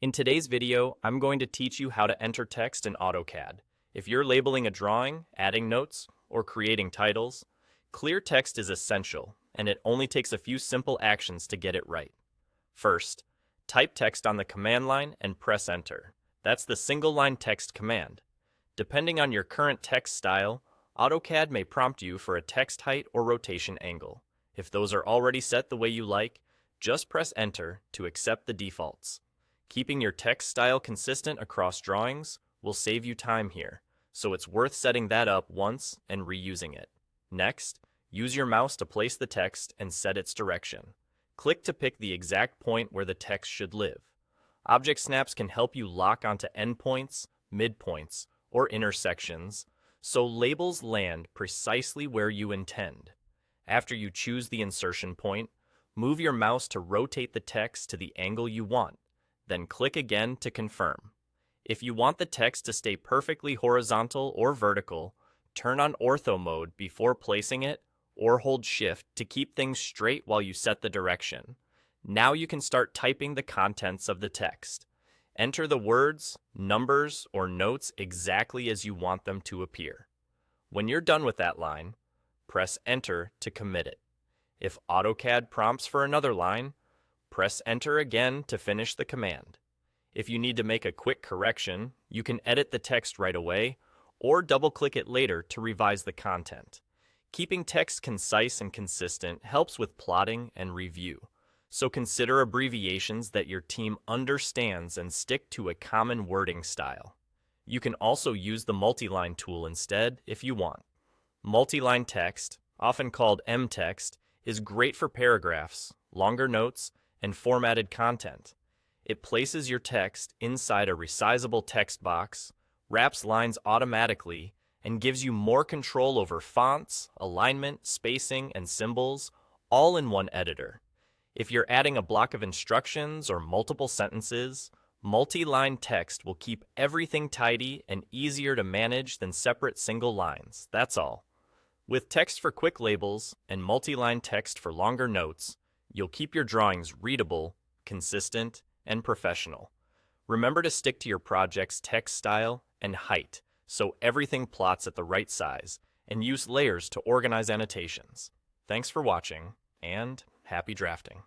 In today's video, I'm going to teach you how to enter text in AutoCAD. If you're labeling a drawing, adding notes, or creating titles, clear text is essential, and it only takes a few simple actions to get it right. First, type text on the command line and press enter. That's the single line text command. Depending on your current text style, AutoCAD may prompt you for a text height or rotation angle. If those are already set the way you like, just press enter to accept the defaults. Keeping your text style consistent across drawings will save you time here, so it's worth setting that up once and reusing it. Next, use your mouse to place the text and set its direction. Click to pick the exact point where the text should live. Object snaps can help you lock onto endpoints, midpoints, or intersections, so labels land precisely where you intend. After you choose the insertion point, move your mouse to rotate the text to the angle you want. Then click again to confirm. If you want the text to stay perfectly horizontal or vertical, turn on ortho mode before placing it, or hold shift to keep things straight while you set the direction. Now you can start typing the contents of the text. Enter the words, numbers, or notes exactly as you want them to appear. When you're done with that line, press enter to commit it. If AutoCAD prompts for another line, press enter again to finish the command. If you need to make a quick correction, you can edit the text right away or double-click it later to revise the content. Keeping text concise and consistent helps with plotting and review, so consider abbreviations that your team understands and stick to a common wording style. You can also use the multiline tool instead if you want. Multiline text, often called M-text, is great for paragraphs, longer notes, and formatted content. It places your text inside a resizable text box, wraps lines automatically, and gives you more control over fonts, alignment, spacing, and symbols, all in one editor. If you're adding a block of instructions or multiple sentences, multi-line text will keep everything tidy and easier to manage than separate single lines, that's all. With text for quick labels and multi-line text for longer notes, you'll keep your drawings readable, consistent, and professional. Remember to stick to your project's text style and height so everything plots at the right size, and use layers to organize annotations. Thanks for watching, and happy drafting.